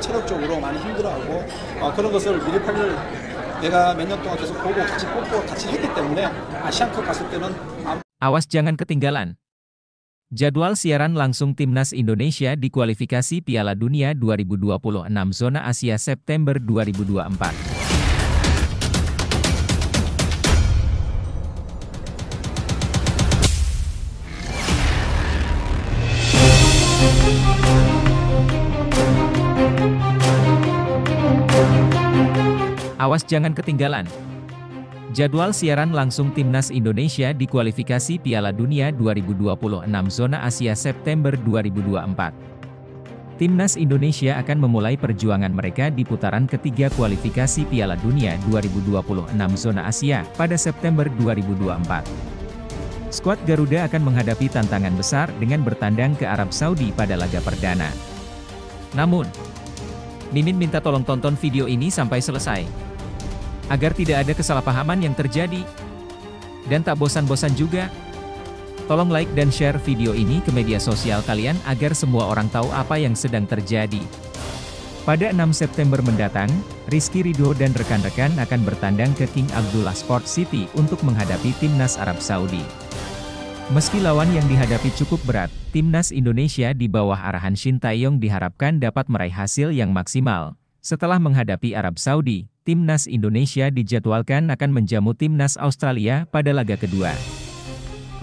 체력적으로 많이 힘들어하고 그런 것을 미리팔을 내가 몇 년 동안 계속 보고 같이 뽑고 같이 했기 때문에 아시안컵 갔을 때는 Awas jangan ketinggalan. Jadwal siaran langsung Timnas Indonesia di kualifikasi Piala Dunia 2026 Zona Asia September 2024. Awas jangan ketinggalan. Jadwal siaran langsung Timnas Indonesia di kualifikasi Piala Dunia 2026 Zona Asia September 2024. Timnas Indonesia akan memulai perjuangan mereka di putaran ketiga kualifikasi Piala Dunia 2026 Zona Asia pada September 2024. Skuad Garuda akan menghadapi tantangan besar dengan bertandang ke Arab Saudi pada laga perdana. Namun, Mimin minta tolong tonton video ini sampai selesai, agar tidak ada kesalahpahaman yang terjadi. Dan tak bosan-bosan juga, tolong like dan share video ini ke media sosial kalian agar semua orang tahu apa yang sedang terjadi. Pada 6 September mendatang, Rizky Ridho dan rekan-rekan akan bertandang ke King Abdullah Sport City untuk menghadapi Timnas Arab Saudi. Meski lawan yang dihadapi cukup berat, Timnas Indonesia di bawah arahan Shin Tae-yong diharapkan dapat meraih hasil yang maksimal. Setelah menghadapi Arab Saudi, Timnas Indonesia dijadwalkan akan menjamu Timnas Australia pada laga kedua.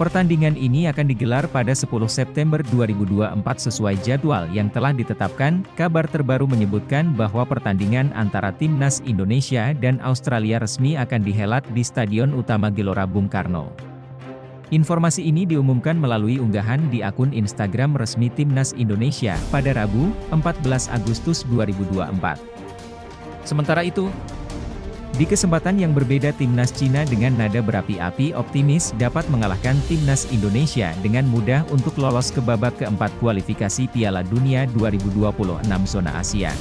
Pertandingan ini akan digelar pada 10 September 2024 sesuai jadwal yang telah ditetapkan. Kabar terbaru menyebutkan bahwa pertandingan antara Timnas Indonesia dan Australia resmi akan dihelat di Stadion Utama Gelora Bung Karno. Informasi ini diumumkan melalui unggahan di akun Instagram resmi Timnas Indonesia pada Rabu, 14 Agustus 2024. Sementara itu, di kesempatan yang berbeda Timnas Cina dengan nada berapi-api optimis dapat mengalahkan Timnas Indonesia dengan mudah untuk lolos ke babak keempat kualifikasi Piala Dunia 2026 Zona Asia.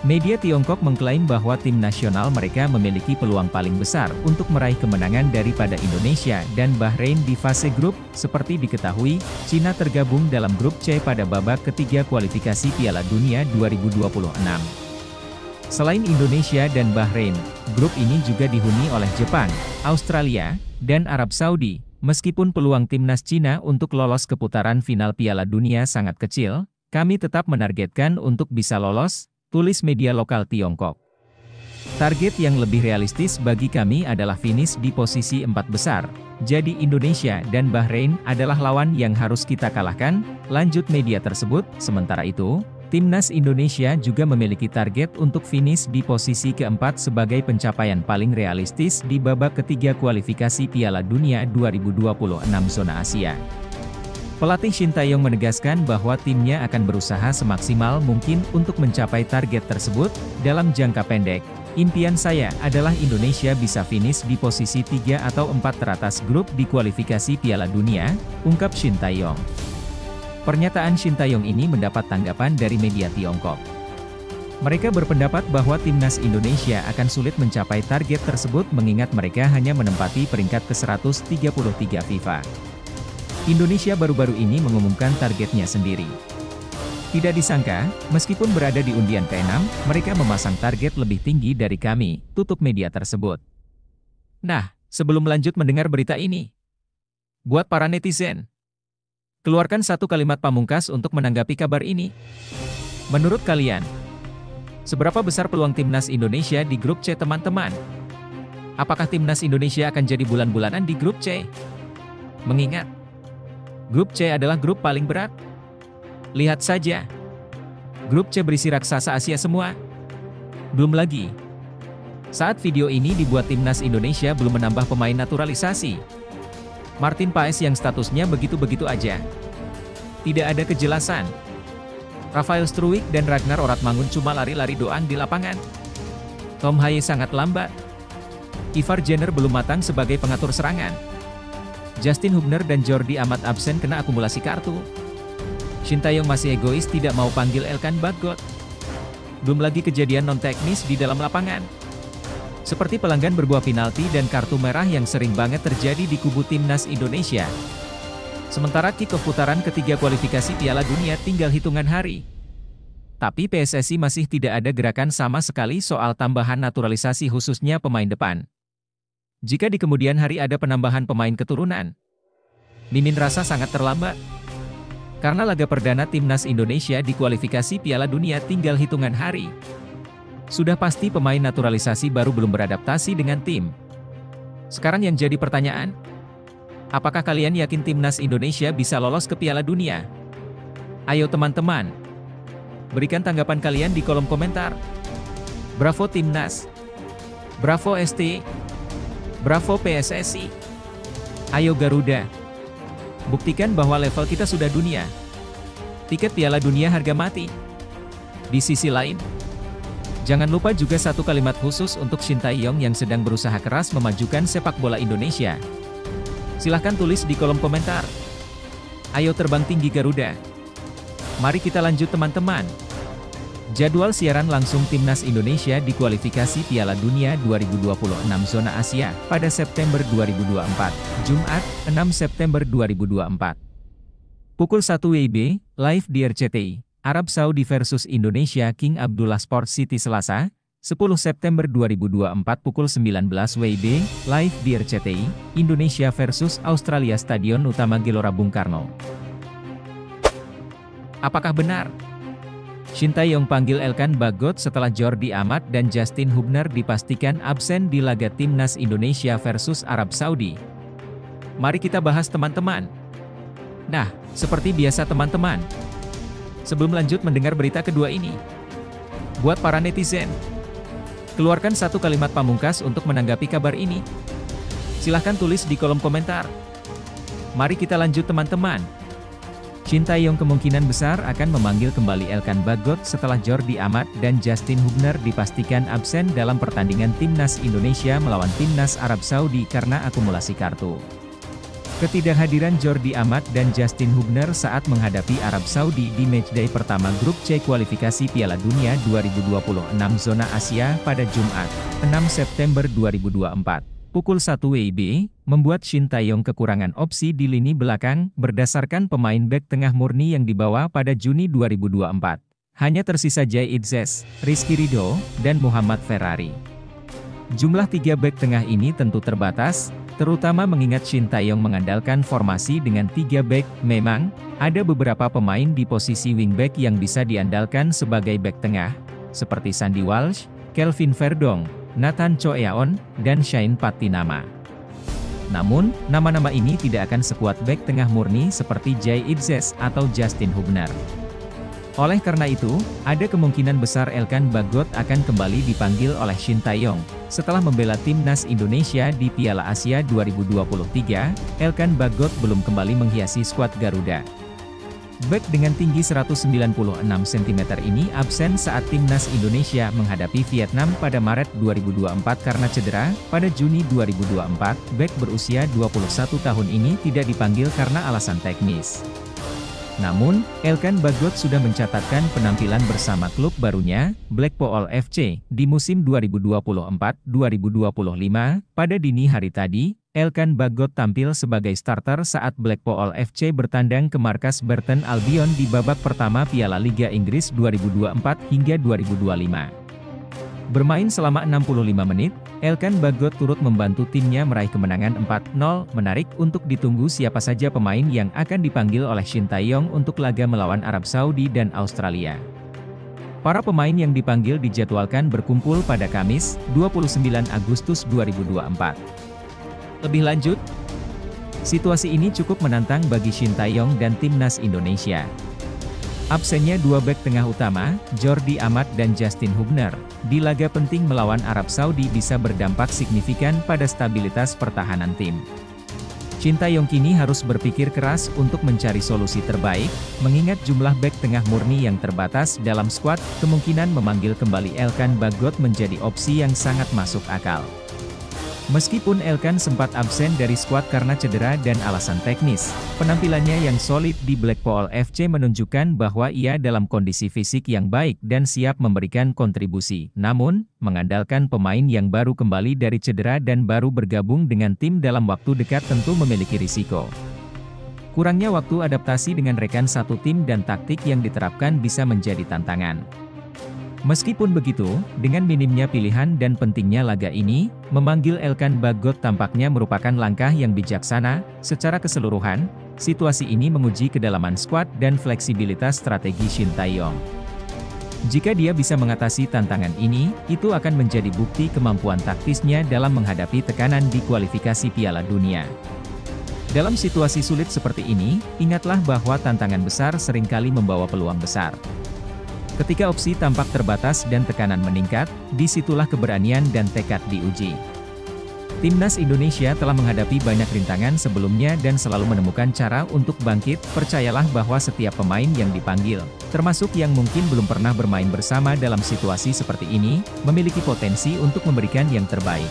Media Tiongkok mengklaim bahwa tim nasional mereka memiliki peluang paling besar untuk meraih kemenangan daripada Indonesia dan Bahrain di fase grup. Seperti diketahui, Cina tergabung dalam grup C pada babak ketiga kualifikasi Piala Dunia 2026. Selain Indonesia dan Bahrain, grup ini juga dihuni oleh Jepang, Australia, dan Arab Saudi. Meskipun peluang timnas Cina untuk lolos ke putaran final Piala Dunia sangat kecil, kami tetap menargetkan untuk bisa lolos, tulis media lokal Tiongkok. Target yang lebih realistis bagi kami adalah finish di posisi 4 besar, jadi Indonesia dan Bahrain adalah lawan yang harus kita kalahkan, lanjut media tersebut. Sementara itu, Timnas Indonesia juga memiliki target untuk finish di posisi keempat sebagai pencapaian paling realistis di babak ketiga kualifikasi Piala Dunia 2026 Zona Asia. Pelatih Shin Tae-yong menegaskan bahwa timnya akan berusaha semaksimal mungkin untuk mencapai target tersebut. Dalam jangka pendek, impian saya adalah Indonesia bisa finish di posisi 3 atau 4 teratas grup di kualifikasi Piala Dunia, ungkap Shin Tae-yong. Pernyataan Shin Tae-yong ini mendapat tanggapan dari media Tiongkok. Mereka berpendapat bahwa timnas Indonesia akan sulit mencapai target tersebut mengingat mereka hanya menempati peringkat ke-133 FIFA. Indonesia baru-baru ini mengumumkan targetnya sendiri. Tidak disangka, meskipun berada di undian ke-6, mereka memasang target lebih tinggi dari kami, tutup media tersebut. Nah, sebelum lanjut mendengar berita ini, buat para netizen, keluarkan satu kalimat pamungkas untuk menanggapi kabar ini. Menurut kalian, seberapa besar peluang timnas Indonesia di grup C teman-teman? Apakah timnas Indonesia akan jadi bulan-bulanan di grup C? Mengingat, grup C adalah grup paling berat. Lihat saja. Grup C berisi raksasa Asia semua. Belum lagi, saat video ini dibuat timnas Indonesia belum menambah pemain naturalisasi. Martin Paes yang statusnya begitu-begitu aja. Tidak ada kejelasan. Rafael Struwijk dan Ragnar Oratmangun cuma lari-lari doang di lapangan. Tom Haye sangat lambat. Ivar Jenner belum matang sebagai pengatur serangan. Justin Hubner dan Jordi Amat absen kena akumulasi kartu. Shin Tae-yong masih egois tidak mau panggil Elkan Bagot. Belum lagi kejadian non-teknis di dalam lapangan. Seperti pelanggan berbuah penalti dan kartu merah yang sering banget terjadi di kubu timnas Indonesia. Sementara kick-off putaran ketiga kualifikasi Piala Dunia tinggal hitungan hari. Tapi PSSI masih tidak ada gerakan sama sekali soal tambahan naturalisasi khususnya pemain depan. Jika di kemudian hari ada penambahan pemain keturunan, Mimin rasa sangat terlambat. Karena laga perdana Timnas Indonesia di kualifikasi Piala Dunia tinggal hitungan hari. Sudah pasti pemain naturalisasi baru belum beradaptasi dengan tim. Sekarang yang jadi pertanyaan, apakah kalian yakin Timnas Indonesia bisa lolos ke Piala Dunia? Ayo teman-teman, berikan tanggapan kalian di kolom komentar. Bravo Timnas, bravo ST, bravo PSSI. Ayo Garuda, buktikan bahwa level kita sudah dunia. Tiket Piala Dunia harga mati. Di sisi lain, jangan lupa juga satu kalimat khusus untuk Shin Tae-yong yang sedang berusaha keras memajukan sepak bola Indonesia. Silahkan tulis di kolom komentar. Ayo terbang tinggi Garuda. Mari kita lanjut teman-teman. Jadwal siaran langsung Timnas Indonesia di kualifikasi Piala Dunia 2026 Zona Asia pada September 2024, Jumat, 6 September 2024. Pukul 1 WIB, live di RCTI, Arab Saudi versus Indonesia King Abdullah Sport City Selasa, 10 September 2024 pukul 19 WIB, live di RCTI, Indonesia versus Australia Stadion Utama Gelora Bung Karno. Apakah benar Shin Tae-yong panggil Elkan Bagot setelah Jordi Amat dan Justin Hubner dipastikan absen di laga Timnas Indonesia versus Arab Saudi? Mari kita bahas teman-teman. Nah, seperti biasa teman-teman, sebelum lanjut mendengar berita kedua ini, buat para netizen, keluarkan satu kalimat pamungkas untuk menanggapi kabar ini. Silahkan tulis di kolom komentar. Mari kita lanjut teman-teman. Shin Tae-yong kemungkinan besar akan memanggil kembali Elkan Bagot setelah Jordi Amat dan Justin Hubner dipastikan absen dalam pertandingan Timnas Indonesia melawan Timnas Arab Saudi karena akumulasi kartu. Ketidakhadiran Jordi Amat dan Justin Hubner saat menghadapi Arab Saudi di matchday pertama Grup C kualifikasi Piala Dunia 2026 Zona Asia pada Jumat, 6 September 2024. Pukul 1 WIB, membuat Shin Tae-yong kekurangan opsi di lini belakang berdasarkan pemain bek tengah murni yang dibawa pada Juni 2024. Hanya tersisa Jay Idzes, Rizky Ridho, dan Muhammad Ferrari. Jumlah 3 bek tengah ini tentu terbatas, terutama mengingat Shin Tae-yong mengandalkan formasi dengan 3 bek. Memang, ada beberapa pemain di posisi wingback yang bisa diandalkan sebagai bek tengah, seperti Sandy Walsh, Kelvin Verdong, Nathan Choeaon, dan Shane Patinama. Namun, nama-nama ini tidak akan sekuat bek tengah murni seperti Jay Idzes atau Justin Hubner. Oleh karena itu, ada kemungkinan besar Elkan Bagot akan kembali dipanggil oleh Shin Tae-yong. Setelah membela Timnas Indonesia di Piala Asia 2023, Elkan Bagot belum kembali menghiasi skuad Garuda. Bek dengan tinggi 196 cm ini absen saat Timnas Indonesia menghadapi Vietnam pada Maret 2024 karena cedera. Pada Juni 2024, bek berusia 21 tahun ini tidak dipanggil karena alasan teknis. Namun, Elkan Bagot sudah mencatatkan penampilan bersama klub barunya, Blackpool FC, di musim 2024-2025. Pada dini hari tadi, Elkan Bagot tampil sebagai starter saat Blackpool FC bertandang ke markas Burton Albion di babak pertama Piala Liga Inggris 2024 hingga 2025. Bermain selama 65 menit, Elkan Bagot turut membantu timnya meraih kemenangan 4-0. Menarik untuk ditunggu siapa saja pemain yang akan dipanggil oleh Shin Tae-yong untuk laga melawan Arab Saudi dan Australia. Para pemain yang dipanggil dijadwalkan berkumpul pada Kamis, 29 Agustus 2024. Lebih lanjut, situasi ini cukup menantang bagi Shin Tae-yong dan Timnas Indonesia. Absennya 2 bek tengah utama, Jordi Amat dan Justin Hubner, di laga penting melawan Arab Saudi bisa berdampak signifikan pada stabilitas pertahanan tim. Shin Tae-yong kini harus berpikir keras untuk mencari solusi terbaik, mengingat jumlah bek tengah murni yang terbatas dalam skuad, kemungkinan memanggil kembali Elkan Bagot menjadi opsi yang sangat masuk akal. Meskipun Elkan sempat absen dari skuad karena cedera dan alasan teknis, penampilannya yang solid di Blackpool FC menunjukkan bahwa ia dalam kondisi fisik yang baik dan siap memberikan kontribusi. Namun, mengandalkan pemain yang baru kembali dari cedera dan baru bergabung dengan tim dalam waktu dekat tentu memiliki risiko. Kurangnya waktu adaptasi dengan rekan satu tim dan taktik yang diterapkan bisa menjadi tantangan. Meskipun begitu, dengan minimnya pilihan dan pentingnya laga ini, memanggil Elkan Bagot tampaknya merupakan langkah yang bijaksana. Secara keseluruhan, situasi ini menguji kedalaman skuad dan fleksibilitas strategi Shin Tae-yong. Jika dia bisa mengatasi tantangan ini, itu akan menjadi bukti kemampuan taktisnya dalam menghadapi tekanan di kualifikasi Piala Dunia. Dalam situasi sulit seperti ini, ingatlah bahwa tantangan besar seringkali membawa peluang besar. Ketika opsi tampak terbatas dan tekanan meningkat, disitulah keberanian dan tekad diuji. Timnas Indonesia telah menghadapi banyak rintangan sebelumnya dan selalu menemukan cara untuk bangkit. Percayalah bahwa setiap pemain yang dipanggil, termasuk yang mungkin belum pernah bermain bersama dalam situasi seperti ini, memiliki potensi untuk memberikan yang terbaik.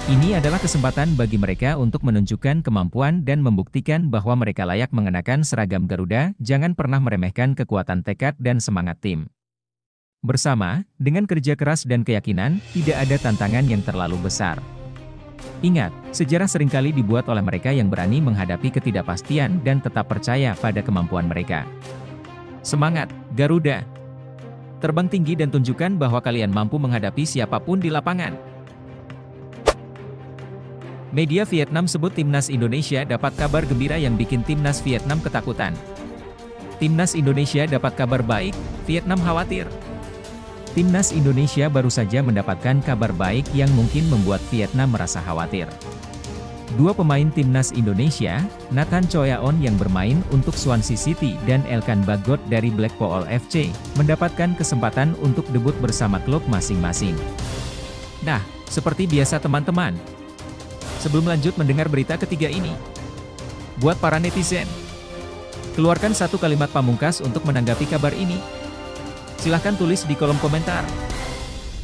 Ini adalah kesempatan bagi mereka untuk menunjukkan kemampuan dan membuktikan bahwa mereka layak mengenakan seragam Garuda. Jangan pernah meremehkan kekuatan tekad dan semangat tim. Bersama, dengan kerja keras dan keyakinan, tidak ada tantangan yang terlalu besar. Ingat, sejarah seringkali dibuat oleh mereka yang berani menghadapi ketidakpastian dan tetap percaya pada kemampuan mereka. Semangat, Garuda! Terbang tinggi dan tunjukkan bahwa kalian mampu menghadapi siapapun di lapangan. Media Vietnam sebut Timnas Indonesia dapat kabar gembira yang bikin Timnas Vietnam ketakutan. Timnas Indonesia dapat kabar baik, Vietnam khawatir. Timnas Indonesia baru saja mendapatkan kabar baik yang mungkin membuat Vietnam merasa khawatir. Dua pemain Timnas Indonesia, Nathan Choyaon yang bermain untuk Swansea City dan Elkan Bagot dari Blackpool FC, mendapatkan kesempatan untuk debut bersama klub masing-masing. Nah, seperti biasa teman-teman, sebelum lanjut mendengar berita ketiga ini, buat para netizen, keluarkan satu kalimat pamungkas untuk menanggapi kabar ini. Silahkan tulis di kolom komentar.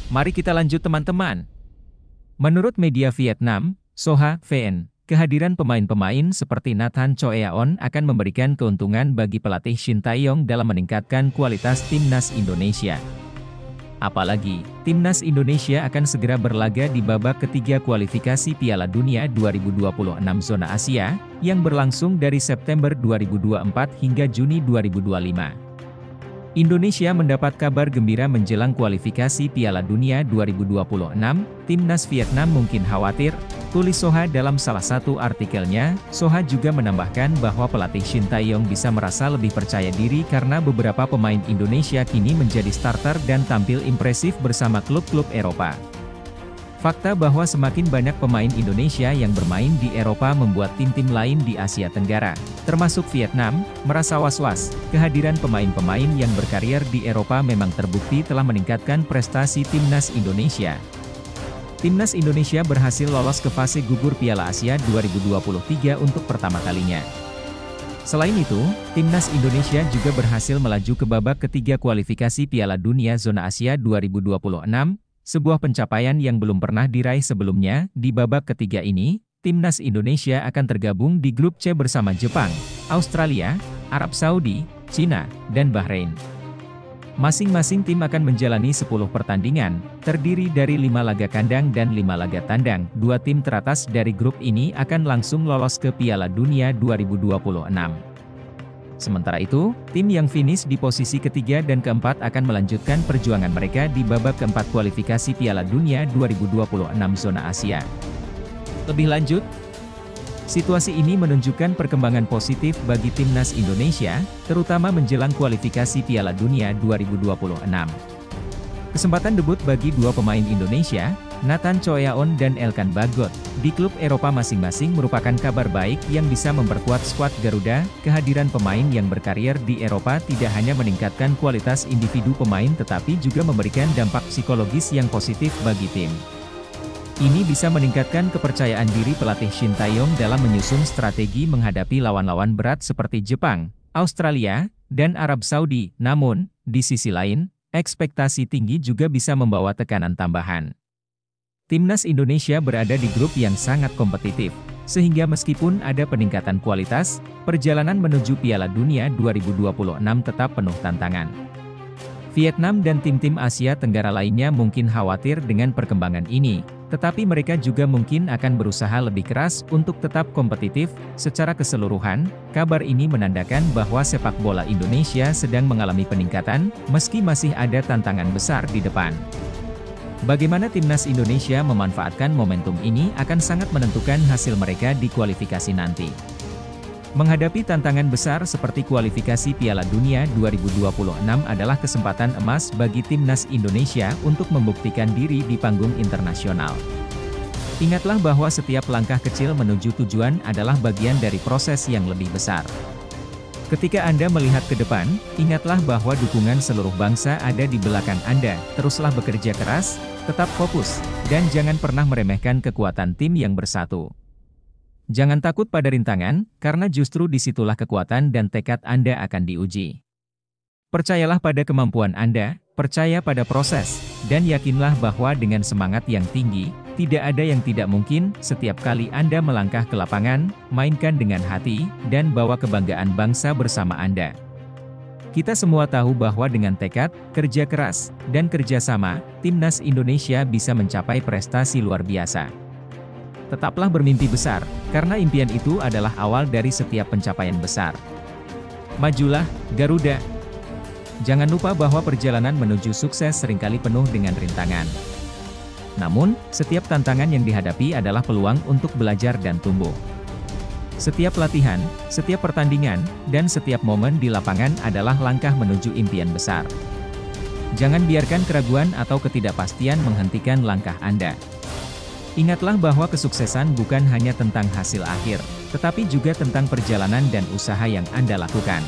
Mari kita lanjut teman-teman. Menurut media Vietnam, Soha VN, kehadiran pemain-pemain seperti Nathan Choyaon akan memberikan keuntungan bagi pelatih Shin Tae-yong dalam meningkatkan kualitas Timnas Indonesia. Apalagi, Timnas Indonesia akan segera berlaga di babak ketiga kualifikasi Piala Dunia 2026 zona Asia, yang berlangsung dari September 2024 hingga Juni 2025. Indonesia mendapat kabar gembira menjelang kualifikasi Piala Dunia 2026, Timnas Vietnam mungkin khawatir, tulis Soha dalam salah satu artikelnya. Soha juga menambahkan bahwa pelatih Shin Tae-yong bisa merasa lebih percaya diri karena beberapa pemain Indonesia kini menjadi starter dan tampil impresif bersama klub-klub Eropa. Fakta bahwa semakin banyak pemain Indonesia yang bermain di Eropa membuat tim-tim lain di Asia Tenggara, termasuk Vietnam, merasa was-was. Kehadiran pemain-pemain yang berkarier di Eropa memang terbukti telah meningkatkan prestasi Timnas Indonesia. Timnas Indonesia berhasil lolos ke fase gugur Piala Asia 2023 untuk pertama kalinya. Selain itu, Timnas Indonesia juga berhasil melaju ke babak ketiga kualifikasi Piala Dunia Zona Asia 2026, sebuah pencapaian yang belum pernah diraih sebelumnya. Di babak ketiga ini, Timnas Indonesia akan tergabung di grup C bersama Jepang, Australia, Arab Saudi, Cina, dan Bahrain. Masing-masing tim akan menjalani 10 pertandingan, terdiri dari 5 laga kandang dan 5 laga tandang. Dua tim teratas dari grup ini akan langsung lolos ke Piala Dunia 2026. Sementara itu, tim yang finish di posisi ketiga dan keempat akan melanjutkan perjuangan mereka di babak keempat kualifikasi Piala Dunia 2026 zona Asia. Lebih lanjut, situasi ini menunjukkan perkembangan positif bagi Timnas Indonesia, terutama menjelang kualifikasi Piala Dunia 2026. Kesempatan debut bagi dua pemain Indonesia, Nathan Choyaon dan Elkan Bagot, di klub Eropa masing-masing merupakan kabar baik yang bisa memperkuat skuad Garuda. Kehadiran pemain yang berkarier di Eropa tidak hanya meningkatkan kualitas individu pemain tetapi juga memberikan dampak psikologis yang positif bagi tim. Ini bisa meningkatkan kepercayaan diri pelatih Shin Tae-yong dalam menyusun strategi menghadapi lawan-lawan berat seperti Jepang, Australia, dan Arab Saudi. Namun, di sisi lain, ekspektasi tinggi juga bisa membawa tekanan tambahan. Timnas Indonesia berada di grup yang sangat kompetitif, sehingga meskipun ada peningkatan kualitas, perjalanan menuju Piala Dunia 2026 tetap penuh tantangan. Vietnam dan tim-tim Asia Tenggara lainnya mungkin khawatir dengan perkembangan ini, Tetapi mereka juga mungkin akan berusaha lebih keras untuk tetap kompetitif. Secara keseluruhan, kabar ini menandakan bahwa sepak bola Indonesia sedang mengalami peningkatan, meski masih ada tantangan besar di depan. Bagaimana timnas Indonesia memanfaatkan momentum ini akan sangat menentukan hasil mereka di kualifikasi nanti. Menghadapi tantangan besar seperti kualifikasi Piala Dunia 2026 adalah kesempatan emas bagi timnas Indonesia untuk membuktikan diri di panggung internasional. Ingatlah bahwa setiap langkah kecil menuju tujuan adalah bagian dari proses yang lebih besar. Ketika Anda melihat ke depan, ingatlah bahwa dukungan seluruh bangsa ada di belakang Anda. Teruslah bekerja keras, tetap fokus, dan jangan pernah meremehkan kekuatan tim yang bersatu. Jangan takut pada rintangan, karena justru disitulah kekuatan dan tekad Anda akan diuji. Percayalah pada kemampuan Anda, percaya pada proses, dan yakinlah bahwa dengan semangat yang tinggi, tidak ada yang tidak mungkin. Setiap kali Anda melangkah ke lapangan, mainkan dengan hati, dan bawa kebanggaan bangsa bersama Anda. Kita semua tahu bahwa dengan tekad, kerja keras, dan kerjasama, timnas Indonesia bisa mencapai prestasi luar biasa. Tetaplah bermimpi besar, karena impian itu adalah awal dari setiap pencapaian besar. Majulah, Garuda! Jangan lupa bahwa perjalanan menuju sukses seringkali penuh dengan rintangan. Namun, setiap tantangan yang dihadapi adalah peluang untuk belajar dan tumbuh. Setiap latihan, setiap pertandingan, dan setiap momen di lapangan adalah langkah menuju impian besar. Jangan biarkan keraguan atau ketidakpastian menghentikan langkah Anda. Ingatlah bahwa kesuksesan bukan hanya tentang hasil akhir, tetapi juga tentang perjalanan dan usaha yang Anda lakukan.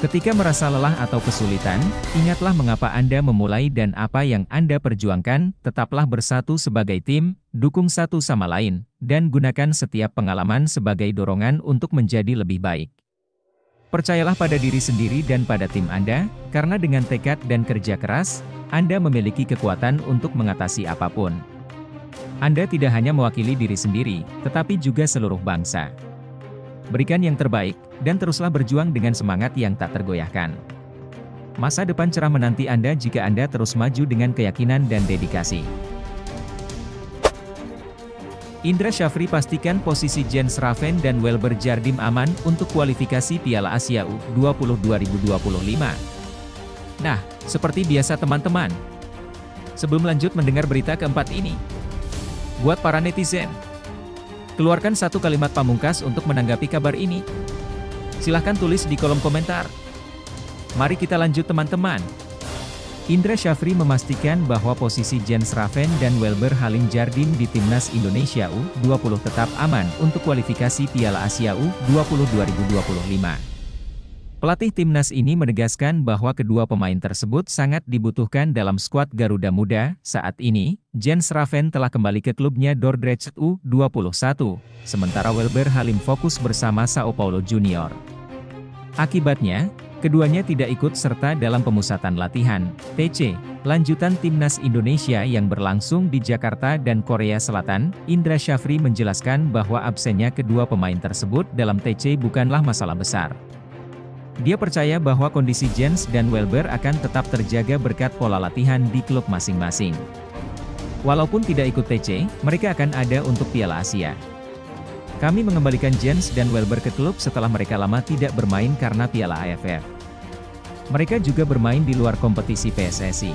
Ketika merasa lelah atau kesulitan, ingatlah mengapa Anda memulai dan apa yang Anda perjuangkan. Tetaplah bersatu sebagai tim, dukung satu sama lain, dan gunakan setiap pengalaman sebagai dorongan untuk menjadi lebih baik. Percayalah pada diri sendiri dan pada tim Anda, karena dengan tekad dan kerja keras, Anda memiliki kekuatan untuk mengatasi apapun. Anda tidak hanya mewakili diri sendiri, tetapi juga seluruh bangsa. Berikan yang terbaik, dan teruslah berjuang dengan semangat yang tak tergoyahkan. Masa depan cerah menanti Anda jika Anda terus maju dengan keyakinan dan dedikasi. Indra Syafri pastikan posisi Jens Raven dan Welber Jardim aman untuk kualifikasi Piala Asia U20 2025. Nah, seperti biasa teman-teman, sebelum lanjut mendengar berita keempat ini, buat para netizen, keluarkan satu kalimat pamungkas untuk menanggapi kabar ini. Silahkan tulis di kolom komentar. Mari kita lanjut teman-teman. Indra Syafri memastikan bahwa posisi Jens Raven dan Welber Halim Jardim di timnas Indonesia U20 tetap aman untuk kualifikasi Piala Asia U20 2025. Pelatih timnas ini menegaskan bahwa kedua pemain tersebut sangat dibutuhkan dalam skuad Garuda Muda. Saat ini, Jens Raven telah kembali ke klubnya Dordrecht U21, sementara Welber Halim fokus bersama Sao Paulo Junior. Akibatnya, keduanya tidak ikut serta dalam pemusatan latihan (TC) lanjutan timnas Indonesia yang berlangsung di Jakarta dan Korea Selatan. Indra Syafri menjelaskan bahwa absennya kedua pemain tersebut dalam TC bukanlah masalah besar. Dia percaya bahwa kondisi Jens dan Welber akan tetap terjaga berkat pola latihan di klub masing-masing. Walaupun tidak ikut TC, mereka akan ada untuk Piala Asia. Kami mengembalikan Jens dan Welber ke klub setelah mereka lama tidak bermain karena Piala AFF. Mereka juga bermain di luar kompetisi PSSI.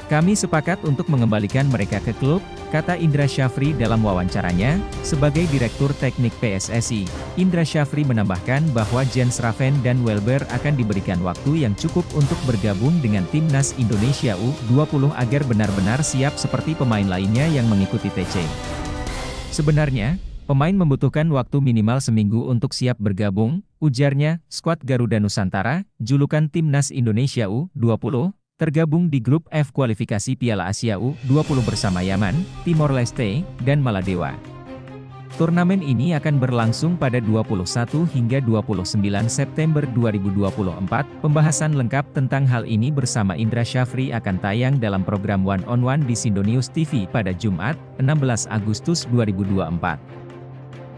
Kami sepakat untuk mengembalikan mereka ke klub, kata Indra Syafri dalam wawancaranya. Sebagai Direktur Teknik PSSI, Indra Syafri menambahkan bahwa Jens Raven dan Welber akan diberikan waktu yang cukup untuk bergabung dengan timnas Indonesia U20 agar benar-benar siap seperti pemain lainnya yang mengikuti TC. Sebenarnya, pemain membutuhkan waktu minimal seminggu untuk siap bergabung, ujarnya. Skuad Garuda Nusantara, julukan timnas Indonesia U20, tergabung di grup F kualifikasi Piala Asia U20 bersama Yaman, Timor Leste, dan Maladewa. Turnamen ini akan berlangsung pada 21 hingga 29 September 2024. Pembahasan lengkap tentang hal ini bersama Indra Syafri akan tayang dalam program One on One di Sindonews TV pada Jumat, 16 Agustus 2024.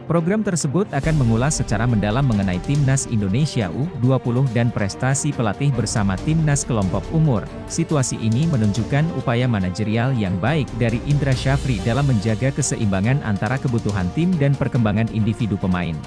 Program tersebut akan mengulas secara mendalam mengenai Timnas Indonesia U20 dan prestasi pelatih bersama Timnas kelompok umur. Situasi ini menunjukkan upaya manajerial yang baik dari Indra Syafri dalam menjaga keseimbangan antara kebutuhan tim dan perkembangan individu pemain.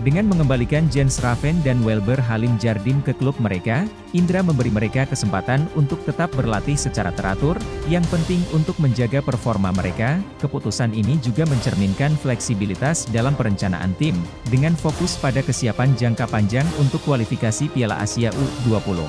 Dengan mengembalikan Jens Raven dan Welber Halim Jardim ke klub mereka, Indra memberi mereka kesempatan untuk tetap berlatih secara teratur, yang penting untuk menjaga performa mereka. Keputusan ini juga mencerminkan fleksibilitas dalam perencanaan tim, dengan fokus pada kesiapan jangka panjang untuk kualifikasi Piala Asia U20.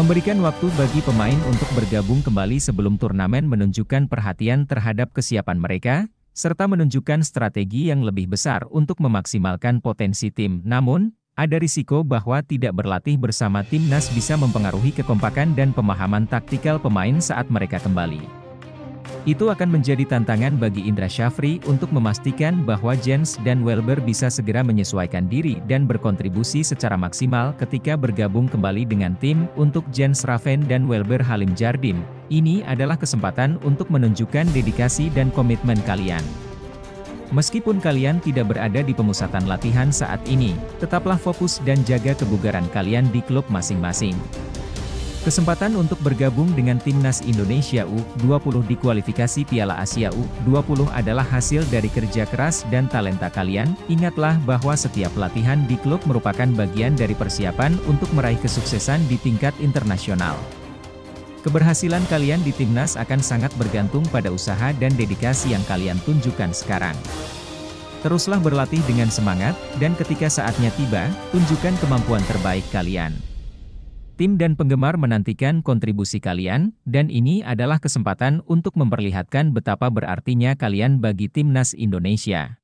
Memberikan waktu bagi pemain untuk bergabung kembali sebelum turnamen menunjukkan perhatian terhadap kesiapan mereka, serta menunjukkan strategi yang lebih besar untuk memaksimalkan potensi tim. Namun, ada risiko bahwa tidak berlatih bersama timnas bisa mempengaruhi kekompakan dan pemahaman taktikal pemain saat mereka kembali. Itu akan menjadi tantangan bagi Indra Syafri untuk memastikan bahwa Jens dan Welber bisa segera menyesuaikan diri dan berkontribusi secara maksimal ketika bergabung kembali dengan tim. Untuk Jens Raven dan Welber Halim Jardim, ini adalah kesempatan untuk menunjukkan dedikasi dan komitmen kalian. Meskipun kalian tidak berada di pemusatan latihan saat ini, tetaplah fokus dan jaga kebugaran kalian di klub masing-masing. Kesempatan untuk bergabung dengan Timnas Indonesia U20 di kualifikasi Piala Asia U20 adalah hasil dari kerja keras dan talenta kalian. Ingatlah bahwa setiap latihan di klub merupakan bagian dari persiapan untuk meraih kesuksesan di tingkat internasional. Keberhasilan kalian di Timnas akan sangat bergantung pada usaha dan dedikasi yang kalian tunjukkan sekarang. Teruslah berlatih dengan semangat, dan ketika saatnya tiba, tunjukkan kemampuan terbaik kalian. Tim dan penggemar menantikan kontribusi kalian, dan ini adalah kesempatan untuk memperlihatkan betapa berartinya kalian bagi Timnas Indonesia.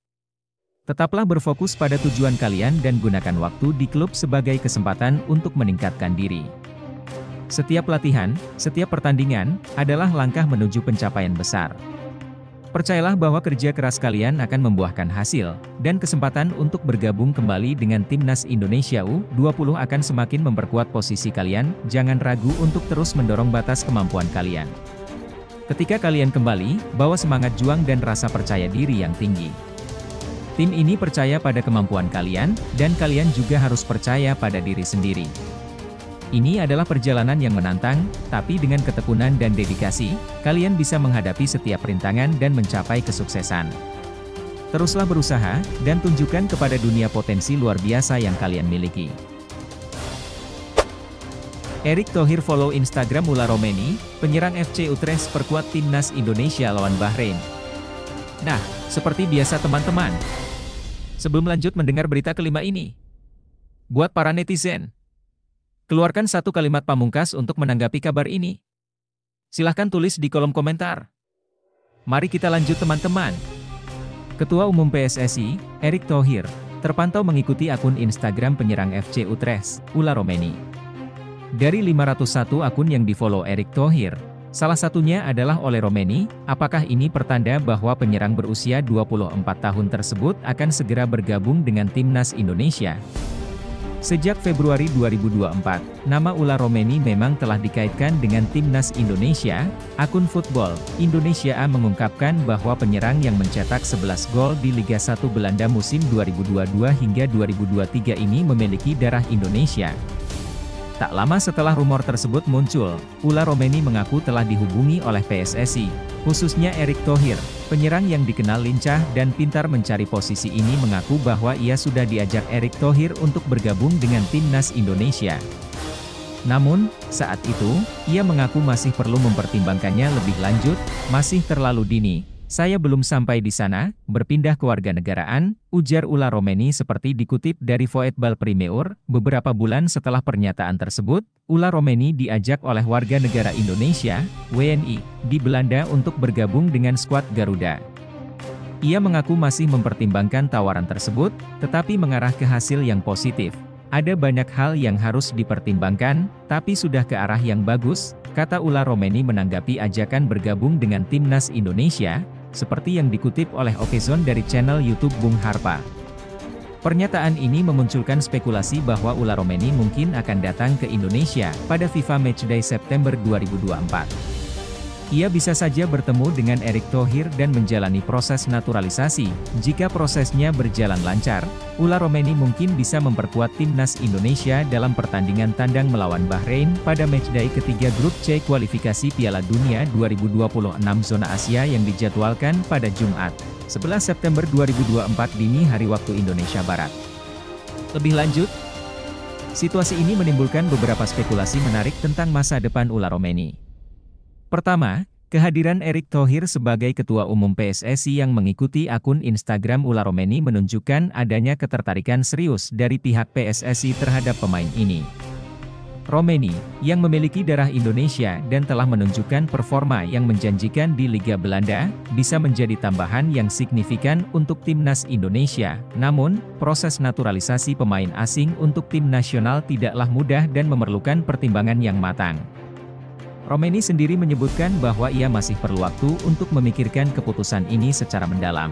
Tetaplah berfokus pada tujuan kalian dan gunakan waktu di klub sebagai kesempatan untuk meningkatkan diri. Setiap latihan, setiap pertandingan, adalah langkah menuju pencapaian besar. Percayalah bahwa kerja keras kalian akan membuahkan hasil, dan kesempatan untuk bergabung kembali dengan Timnas Indonesia U20 akan semakin memperkuat posisi kalian. Jangan ragu untuk terus mendorong batas kemampuan kalian. Ketika kalian kembali, bawa semangat juang dan rasa percaya diri yang tinggi. Tim ini percaya pada kemampuan kalian, dan kalian juga harus percaya pada diri sendiri. Ini adalah perjalanan yang menantang, tapi dengan ketekunan dan dedikasi, kalian bisa menghadapi setiap rintangan dan mencapai kesuksesan. Teruslah berusaha, dan tunjukkan kepada dunia potensi luar biasa yang kalian miliki. Erick Thohir follow Instagram Ula Romeni, penyerang FC Utrecht perkuat Timnas Indonesia lawan Bahrain. Nah, seperti biasa teman-teman. Sebelum lanjut mendengar berita kelima ini, buat para netizen, keluarkan satu kalimat pamungkas untuk menanggapi kabar ini. Silahkan tulis di kolom komentar. Mari kita lanjut teman-teman. Ketua Umum PSSI, Erick Thohir, terpantau mengikuti akun Instagram penyerang FC Utrecht, Ula Romeni. Dari 501 akun yang di-follow Erick Thohir, salah satunya adalah oleh Romeni. Apakah ini pertanda bahwa penyerang berusia 24 tahun tersebut akan segera bergabung dengan Timnas Indonesia? Sejak Februari 2024, nama Ula Romeni memang telah dikaitkan dengan Timnas Indonesia. Akun Football Indonesia mengungkapkan bahwa penyerang yang mencetak 11 gol di Liga 1 Belanda musim 2022 hingga 2023 ini memiliki darah Indonesia. Tak lama setelah rumor tersebut muncul, Ula Romeni mengaku telah dihubungi oleh PSSI, khususnya Erick Thohir. Penyerang yang dikenal lincah dan pintar mencari posisi ini mengaku bahwa ia sudah diajak Erick Thohir untuk bergabung dengan Timnas Indonesia. Namun, saat itu, ia mengaku masih perlu mempertimbangkannya lebih lanjut. Masih terlalu dini, saya belum sampai di sana, berpindah kewarganegaraan, ujar Ula Romeni seperti dikutip dari Voetbal Primeur. Beberapa bulan setelah pernyataan tersebut, Ula Romeni diajak oleh warga negara Indonesia, WNI, di Belanda untuk bergabung dengan skuad Garuda. Ia mengaku masih mempertimbangkan tawaran tersebut, tetapi mengarah ke hasil yang positif. Ada banyak hal yang harus dipertimbangkan, tapi sudah ke arah yang bagus, kata Ula Romeni menanggapi ajakan bergabung dengan Timnas Indonesia, seperti yang dikutip oleh Okezone dari channel YouTube Bung Harpa. Pernyataan ini memunculkan spekulasi bahwa Ula Romeni mungkin akan datang ke Indonesia pada FIFA Matchday September 2024. Ia bisa saja bertemu dengan Erick Thohir dan menjalani proses naturalisasi. Jika prosesnya berjalan lancar, Ula Romeni mungkin bisa memperkuat timnas Indonesia dalam pertandingan tandang melawan Bahrain pada matchday ketiga grup C kualifikasi Piala Dunia 2026 zona Asia yang dijadwalkan pada Jumat, 11 September 2024 dini hari waktu Indonesia Barat. Lebih lanjut, situasi ini menimbulkan beberapa spekulasi menarik tentang masa depan Ula Romeni. Pertama, kehadiran Erick Thohir sebagai Ketua Umum PSSI yang mengikuti akun Instagram Ula Romeni menunjukkan adanya ketertarikan serius dari pihak PSSI terhadap pemain ini. Romeni, yang memiliki darah Indonesia dan telah menunjukkan performa yang menjanjikan di Liga Belanda, bisa menjadi tambahan yang signifikan untuk timnas Indonesia. Namun, proses naturalisasi pemain asing untuk tim nasional tidaklah mudah dan memerlukan pertimbangan yang matang. Romeni sendiri menyebutkan bahwa ia masih perlu waktu untuk memikirkan keputusan ini secara mendalam.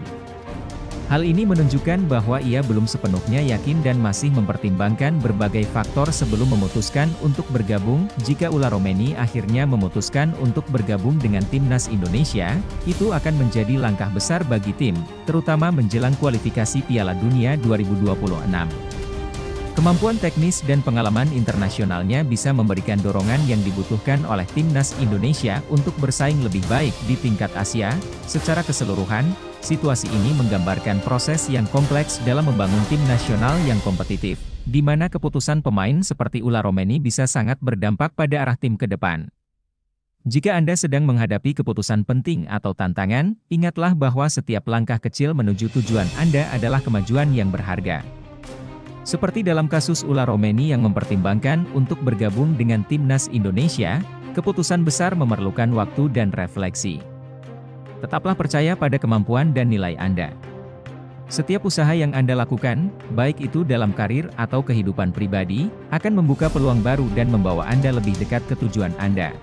Hal ini menunjukkan bahwa ia belum sepenuhnya yakin dan masih mempertimbangkan berbagai faktor sebelum memutuskan untuk bergabung. Jika Ula Romeni akhirnya memutuskan untuk bergabung dengan timnas Indonesia, itu akan menjadi langkah besar bagi tim, terutama menjelang kualifikasi Piala Dunia 2026. Kemampuan teknis dan pengalaman internasionalnya bisa memberikan dorongan yang dibutuhkan oleh timnas Indonesia untuk bersaing lebih baik di tingkat Asia. Secara keseluruhan, situasi ini menggambarkan proses yang kompleks dalam membangun tim nasional yang kompetitif, di mana keputusan pemain seperti Ula Romeni bisa sangat berdampak pada arah tim ke depan. Jika Anda sedang menghadapi keputusan penting atau tantangan, ingatlah bahwa setiap langkah kecil menuju tujuan Anda adalah kemajuan yang berharga. Seperti dalam kasus Ula Romeni yang mempertimbangkan untuk bergabung dengan timnas Indonesia, keputusan besar memerlukan waktu dan refleksi. Tetaplah percaya pada kemampuan dan nilai Anda. Setiap usaha yang Anda lakukan, baik itu dalam karir atau kehidupan pribadi, akan membuka peluang baru dan membawa Anda lebih dekat ke tujuan Anda.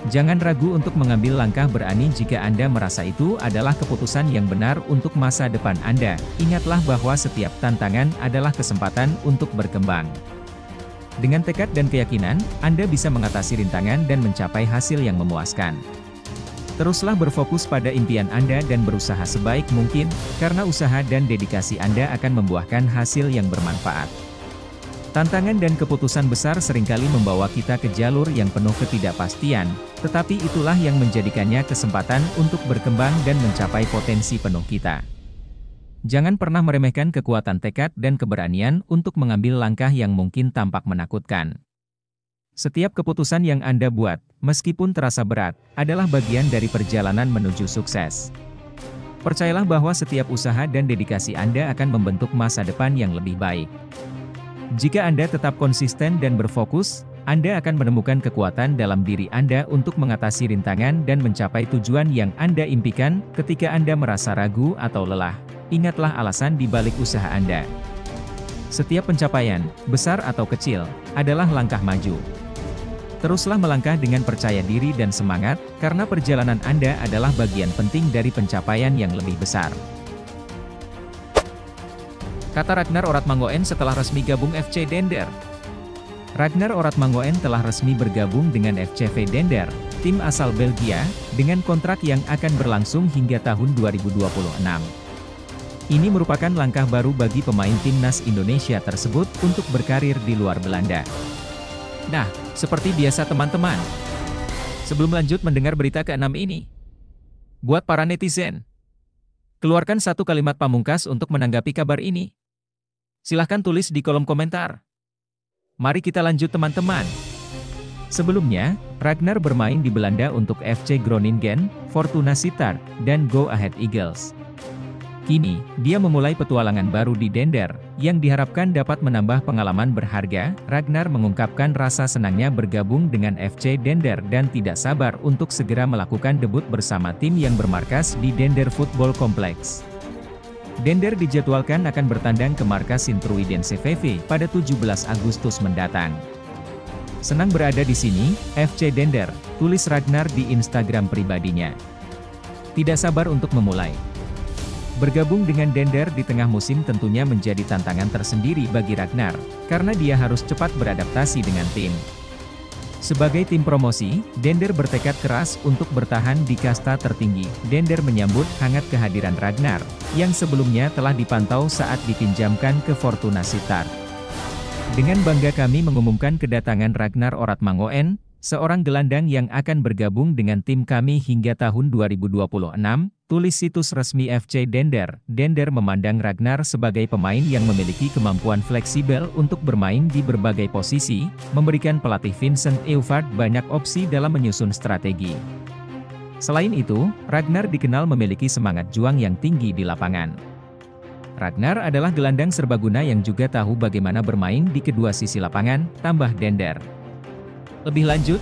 Jangan ragu untuk mengambil langkah berani jika Anda merasa itu adalah keputusan yang benar untuk masa depan Anda. Ingatlah bahwa setiap tantangan adalah kesempatan untuk berkembang. Dengan tekad dan keyakinan, Anda bisa mengatasi rintangan dan mencapai hasil yang memuaskan. Teruslah berfokus pada impian Anda dan berusaha sebaik mungkin, karena usaha dan dedikasi Anda akan membuahkan hasil yang bermanfaat. Tantangan dan keputusan besar seringkali membawa kita ke jalur yang penuh ketidakpastian, tetapi itulah yang menjadikannya kesempatan untuk berkembang dan mencapai potensi penuh kita. Jangan pernah meremehkan kekuatan tekad dan keberanian untuk mengambil langkah yang mungkin tampak menakutkan. Setiap keputusan yang Anda buat, meskipun terasa berat, adalah bagian dari perjalanan menuju sukses. Percayalah bahwa setiap usaha dan dedikasi Anda akan membentuk masa depan yang lebih baik. Jika Anda tetap konsisten dan berfokus, Anda akan menemukan kekuatan dalam diri Anda untuk mengatasi rintangan dan mencapai tujuan yang Anda impikan. Ketika Anda merasa ragu atau lelah, ingatlah alasan di balik usaha Anda. Setiap pencapaian, besar atau kecil, adalah langkah maju. Teruslah melangkah dengan percaya diri dan semangat, karena perjalanan Anda adalah bagian penting dari pencapaian yang lebih besar. Kata Ragnar Oratmangoen setelah resmi gabung FC Dender. Ragnar Oratmangoen telah resmi bergabung dengan FCV Dender, tim asal Belgia, dengan kontrak yang akan berlangsung hingga tahun 2026. Ini merupakan langkah baru bagi pemain timnas Indonesia tersebut untuk berkarir di luar Belanda. Nah, seperti biasa teman-teman, sebelum lanjut mendengar berita ke-6 ini, buat para netizen, keluarkan satu kalimat pamungkas untuk menanggapi kabar ini. Silahkan tulis di kolom komentar. Mari kita lanjut teman-teman. Sebelumnya, Ragnar bermain di Belanda untuk FC Groningen, Fortuna Sittard, dan Go Ahead Eagles. Kini, dia memulai petualangan baru di Dender, yang diharapkan dapat menambah pengalaman berharga. Ragnar mengungkapkan rasa senangnya bergabung dengan FC Dender dan tidak sabar untuk segera melakukan debut bersama tim yang bermarkas di Dender Football Complex. Dender dijadwalkan akan bertandang ke markas Sint-Truidense VV pada 17 Agustus mendatang. Senang berada di sini, FC Dender, tulis Ragnar di Instagram pribadinya. Tidak sabar untuk memulai. Bergabung dengan Dender di tengah musim tentunya menjadi tantangan tersendiri bagi Ragnar, karena dia harus cepat beradaptasi dengan tim. Sebagai tim promosi, Dender bertekad keras untuk bertahan di kasta tertinggi. Dender menyambut hangat kehadiran Ragnar, yang sebelumnya telah dipantau saat dipinjamkan ke Fortuna Sittard. Dengan bangga kami mengumumkan kedatangan Ragnar Oratmangoen, seorang gelandang yang akan bergabung dengan tim kami hingga tahun 2026, tulis situs resmi FC Dender. Dender memandang Ragnar sebagai pemain yang memiliki kemampuan fleksibel untuk bermain di berbagai posisi, memberikan pelatih Vincent Euvard banyak opsi dalam menyusun strategi. Selain itu, Ragnar dikenal memiliki semangat juang yang tinggi di lapangan. Ragnar adalah gelandang serbaguna yang juga tahu bagaimana bermain di kedua sisi lapangan, tambah Dender. Lebih lanjut,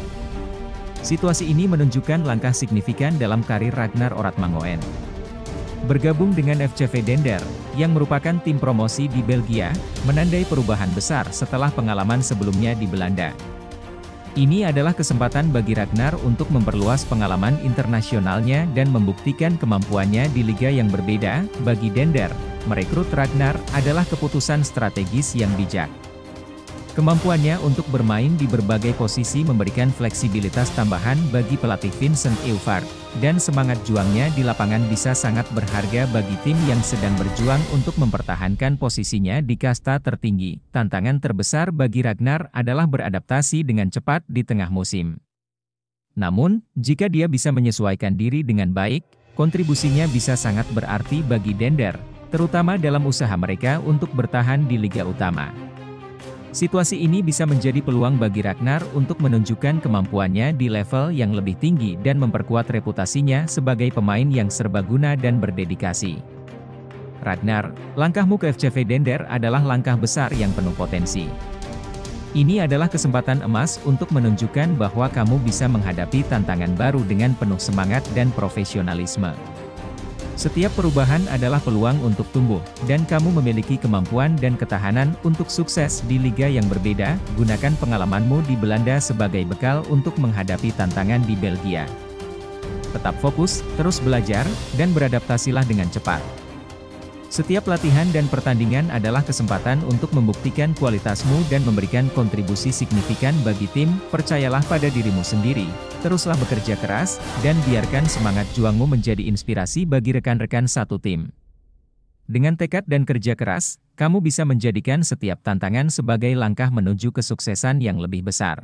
situasi ini menunjukkan langkah signifikan dalam karir Ragnar Oratmangoen. Bergabung dengan FCV Dender, yang merupakan tim promosi di Belgia, menandai perubahan besar setelah pengalaman sebelumnya di Belanda. Ini adalah kesempatan bagi Ragnar untuk memperluas pengalaman internasionalnya dan membuktikan kemampuannya di liga yang berbeda. Bagi Dender, merekrut Ragnar adalah keputusan strategis yang bijak. Kemampuannya untuk bermain di berbagai posisi memberikan fleksibilitas tambahan bagi pelatih Vincent Euvard, dan semangat juangnya di lapangan bisa sangat berharga bagi tim yang sedang berjuang untuk mempertahankan posisinya di kasta tertinggi. Tantangan terbesar bagi Ragnar adalah beradaptasi dengan cepat di tengah musim. Namun, jika dia bisa menyesuaikan diri dengan baik, kontribusinya bisa sangat berarti bagi Dender, terutama dalam usaha mereka untuk bertahan di Liga Utama. Situasi ini bisa menjadi peluang bagi Ragnar untuk menunjukkan kemampuannya di level yang lebih tinggi dan memperkuat reputasinya sebagai pemain yang serbaguna dan berdedikasi. Ragnar, langkahmu ke FCV Dender adalah langkah besar yang penuh potensi. Ini adalah kesempatan emas untuk menunjukkan bahwa kamu bisa menghadapi tantangan baru dengan penuh semangat dan profesionalisme. Setiap perubahan adalah peluang untuk tumbuh, dan kamu memiliki kemampuan dan ketahanan untuk sukses di liga yang berbeda. Gunakan pengalamanmu di Belanda sebagai bekal untuk menghadapi tantangan di Belgia. Tetap fokus, terus belajar, dan beradaptasilah dengan cepat. Setiap latihan dan pertandingan adalah kesempatan untuk membuktikan kualitasmu dan memberikan kontribusi signifikan bagi tim. Percayalah pada dirimu sendiri, teruslah bekerja keras, dan biarkan semangat juangmu menjadi inspirasi bagi rekan-rekan satu tim. Dengan tekad dan kerja keras, kamu bisa menjadikan setiap tantangan sebagai langkah menuju kesuksesan yang lebih besar.